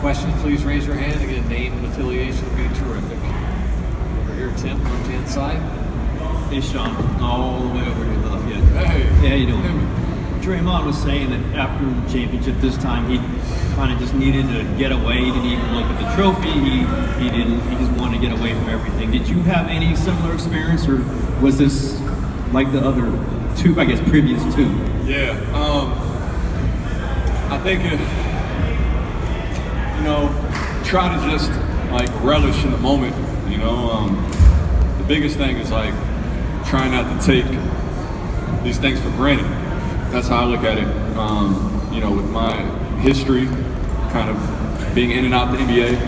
questions, please raise your hand. Again, name and affiliation would be terrific. Over here, Tim, left-hand side. Hey, Sean, all the way over here to Lafayette. Hey. Yeah, how you doing? Draymond was saying that after the championship this time, he kind of just needed to get away. He didn't even look at the trophy. He didn't. He just wanted to get away from everything. Did you have any similar experience, or was this like the other two? I guess previous two. Yeah. I think try to just like relish in the moment. The biggest thing is like trying not to take these things for granted. That's how I look at it. With my history, kind of being in and out the NBA,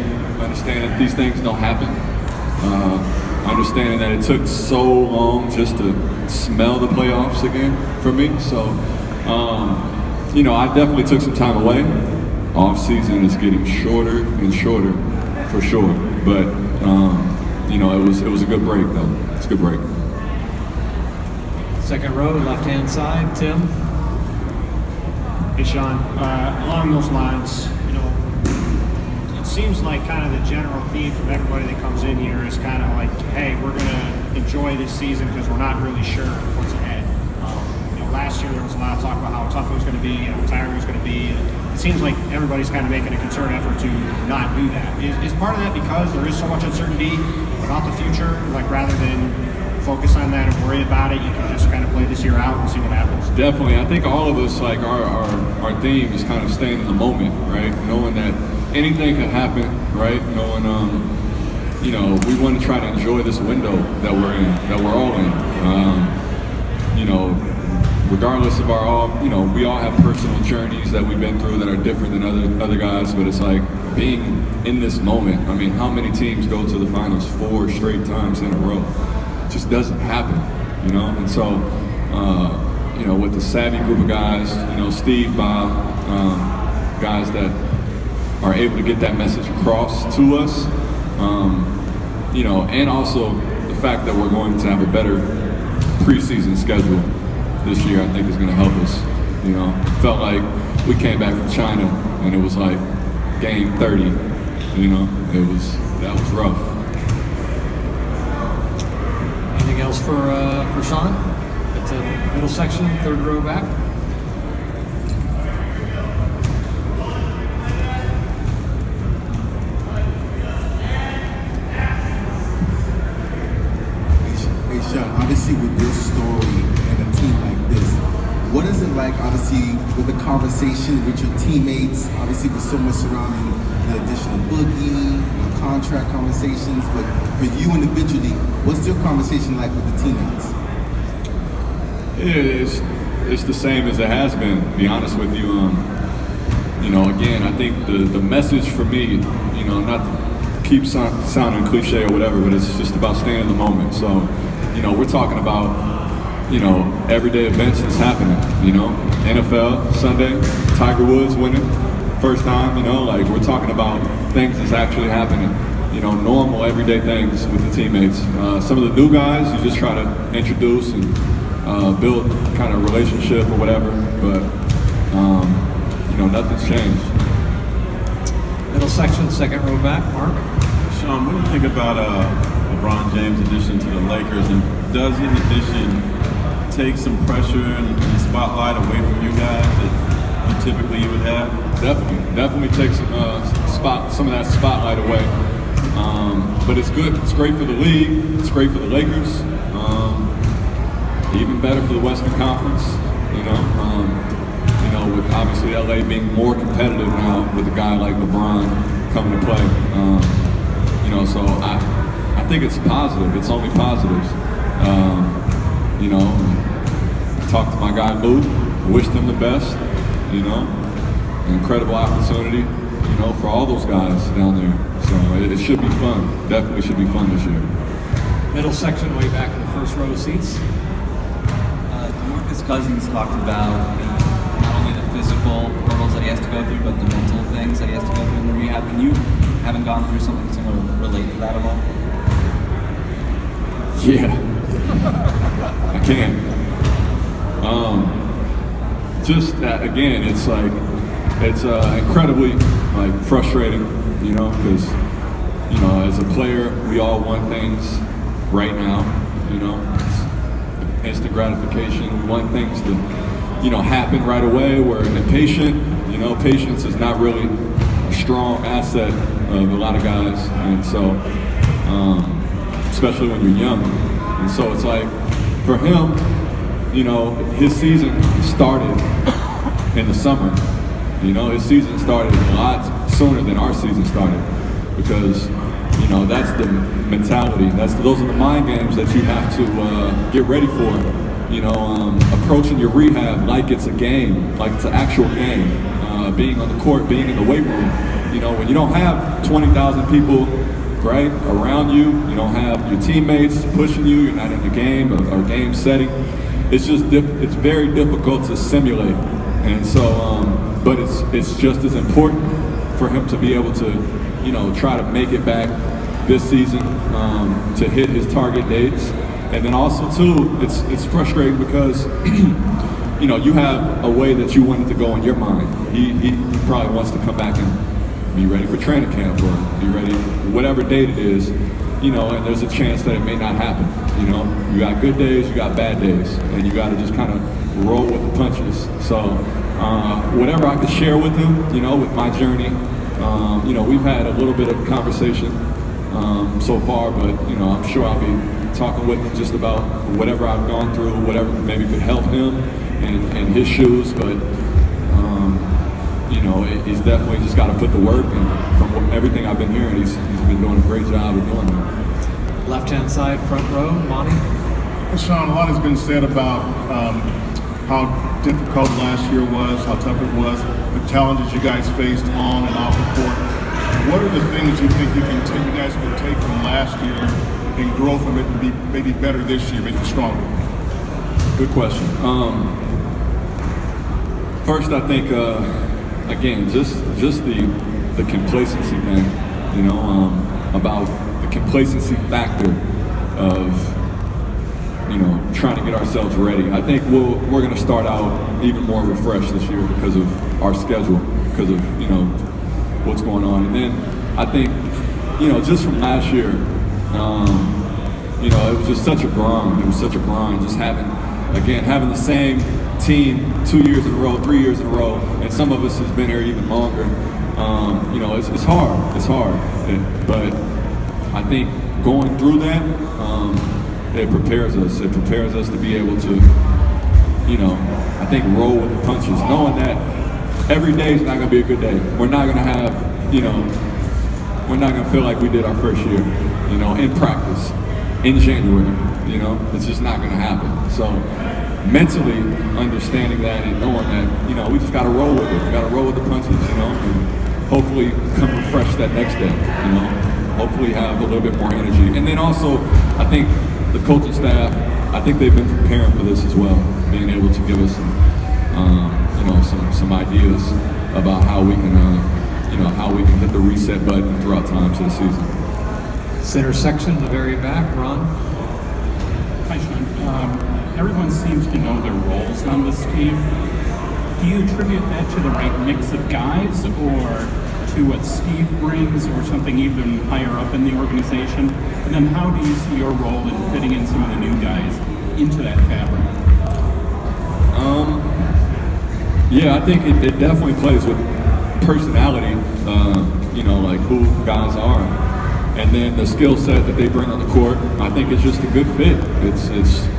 understanding that these things don't happen. Understanding that it took so long just to smell the playoffs again for me. So, I definitely took some time away. Off season is getting shorter and shorter, for sure. But it was a good break though. It's a good break. Second row, left-hand side, Tim. Hey, Sean. Along those lines, it seems like kind of the general theme from everybody that comes in here is kind of like, hey, we're going to enjoy this season because we're not really sure what's ahead. Last year there was a lot of talk about how tough it was going to be and how tiring it was going to be. It seems like everybody's kind of making a concerted effort to not do that. Is part of that because there is so much uncertainty about the future, like rather than focus on that and worry about it, you can just kind of play this year out and see what happens? Definitely. I think all of us, like our theme is kind of staying in the moment, right? Knowing that anything could happen, right? Knowing, we want to try to enjoy this window that we're in, that we're all in. Regardless of we all have personal journeys that we've been through that are different than other guys, but it's like being in this moment. I mean, how many teams go to the finals 4 straight times in a row? It just doesn't happen, And so, with the savvy group of guys, Steve, Bob, guys that are able to get that message across to us, and also the fact that we're going to have a better preseason schedule this year, I think is going to help us. Felt like we came back from China and it was like game 30. That was rough. Anything else for Sean? At the middle section, third row back. Hey Sean, obviously with your story and a team like this, what is it like, obviously, with the conversation with your teammates, obviously with so much surrounding the addition of Boogie, contract conversations, but for you individually, what's your conversation like with the teammates? It's the same as it has been, to be honest with you. Again, I think the message for me, not to keep sounding cliche or whatever, but it's just about staying in the moment. So, we're talking about everyday events that's happening, NFL, Sunday, Tiger Woods winning, first time, we're talking about things that's actually happening, normal everyday things with the teammates. Some of the new guys, you just try to introduce and build kind of relationship or whatever, but, nothing's changed. Middle section, second row back, Mark. Sean, what do you think about LeBron James' addition to the Lakers, and does his addition take some pressure and spotlight away from you guys that you would have? Definitely takes some of that spotlight away. But it's good. It's great for the league. It's great for the Lakers. Even better for the Western Conference. With obviously LA being more competitive now with a guy like LeBron coming to play. So I think it's positive. It's only positives. Talked to my guy Lou, wished him the best, an incredible opportunity, for all those guys down there. So it should be fun. Definitely should be fun this year. Middle section, way back in the first row of seats. Marcus Cousins talked about not only the physical hurdles that he has to go through, but the mental things that he has to go through in the rehab. Can you, having gone through something similar, relate to that at all? Yeah, I can. Just that, again, it's incredibly like frustrating, you know, because, you know, as a player, we all want things right now, you know, it's instant gratification. We want things to, you know, happen right away. We're impatient, you know, patience is not really a strong asset of a lot of guys, and so, especially when you're young. And so it's like, for him, you know, his season started in the summer. You know, his season started a lot sooner than our season started, because, you know, that's the mentality. Those are the mind games that you have to get ready for. You know, approaching your rehab like it's a game, like it's an actual game. Being on the court, being in the weight room. You know, when you don't have 20,000 people, right, around you, you don't have your teammates pushing you, you're not in the game or game setting. It's just it's very difficult to simulate, and so but it's just as important for him to be able to, you know, try to make it back this season, to hit his target dates. And then also too, it's frustrating because you know, you have a way that you want it to go in your mind. He probably wants to come back and be ready for training camp or be ready whatever date it is, you know, and there's a chance that it may not happen. You know, you got good days, you got bad days, and you got to just kind of roll with the punches. So whatever I could share with him, you know, with my journey, you know, we've had a little bit of conversation so far, but, you know, I'm sure I'll be talking with him just about whatever I've gone through, whatever maybe could help him in his shoes, but you know, he's definitely just got to put the work, and from everything I've been hearing, he's been doing a great job of doing that. Left-hand side, front row, Monty. Shaun, a lot has been said about how difficult last year was, how tough it was, the challenges you guys faced on and off the court. What are the things you think you guys can take from last year and grow from it and be maybe better this year, maybe stronger? Good question. First, I think, again, just the complacency thing, you know, about the complacency factor of, you know, trying to get ourselves ready. I think we're going to start out even more refreshed this year because of our schedule, because of, you know, what's going on. And then I think, you know, just from last year, you know, it was just such a grind. It was such a grind, just having the same team 2 years in a row, 3 years in a row, and some of us has been here even longer. You know, it's hard. It's hard. But I think going through that, it prepares us. It prepares us to be able to, you know, I think roll with the punches, knowing that every day is not going to be a good day. We're not going to have, you know, we're not going to feel like we did our first year, you know, in practice, in January, you know, it's just not going to happen. So mentally understanding that and knowing that, you know, we just got to roll with it. We got to roll with the punches, you know, and hopefully come refreshed that next day, you know, hopefully have a little bit more energy. And then also, I think the coaching staff, I think they've been preparing for this as well, being able to give us some, you know, some ideas about how we can, you know, how we can hit the reset button throughout times of the season. Center section in the very back, Ron. Hi, Shaun. Everyone seems to know their roles on this team. Do you attribute that to the right mix of guys, or to what Steve brings, or something even higher up in the organization? And then how do you see your role in fitting in some of the new guys into that fabric? Yeah, I think it definitely plays with personality, you know, like who guys are. And then the skill set that they bring on the court, I think it's just a good fit. It's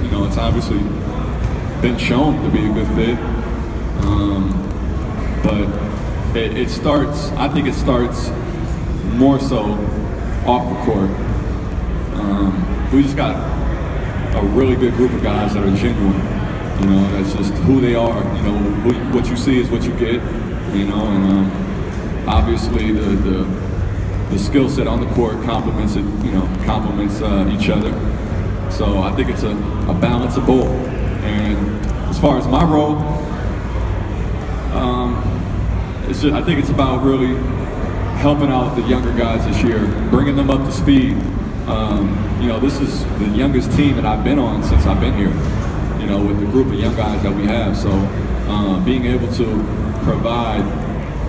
you know, it's obviously been shown to be a good fit. But it starts, I think it starts more so off the court. We just got a really good group of guys that are genuine. You know, that's just who they are. You know, what you see is what you get. You know, and obviously the skill set on the court complements it. You know, complements each other. So I think it's a balance of both. And as far as my role, it's just, I think it's about really helping out the younger guys this year, bringing them up to speed. You know, this is the youngest team that I've been on since I've been here, you know, with the group of young guys that we have. So being able to provide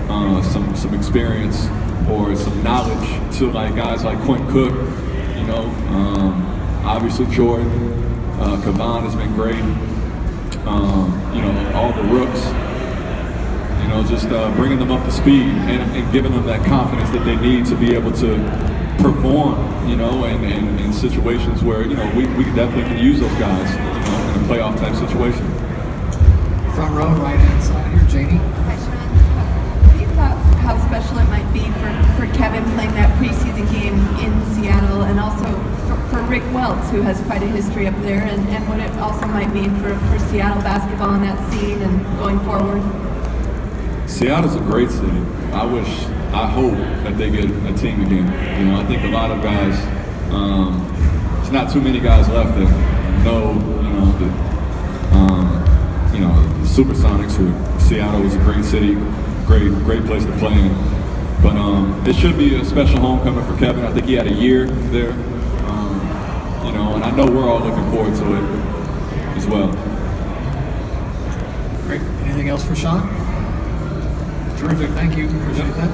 some experience or some knowledge to like guys like Quentin Cook, you know, obviously Jordan, Kavan has been great, you know, all the rooks, you know, just bringing them up to speed and giving them that confidence that they need to be able to perform, you know, in situations where, you know, we definitely can use those guys, you know, in a playoff type situation. Front row, right hand side here, Janie. Hi, Sean. What do you thought how special it might be for Kevin playing that preseason game in Seattle, and also for Rick Welts, who has quite a history up there, and what it also might mean for Seattle basketball in that scene and going forward? Seattle's a great city. I hope that they get a team again. You know, I think a lot of guys, there's not too many guys left that know, you know, the Supersonics, who Seattle is a great city, great place to play in. But it should be a special homecoming for Kevin. I think he had a year there, you know, and I know we're all looking forward to it as well. Great. Anything else for Sean? Terrific. Thank you. Appreciate that.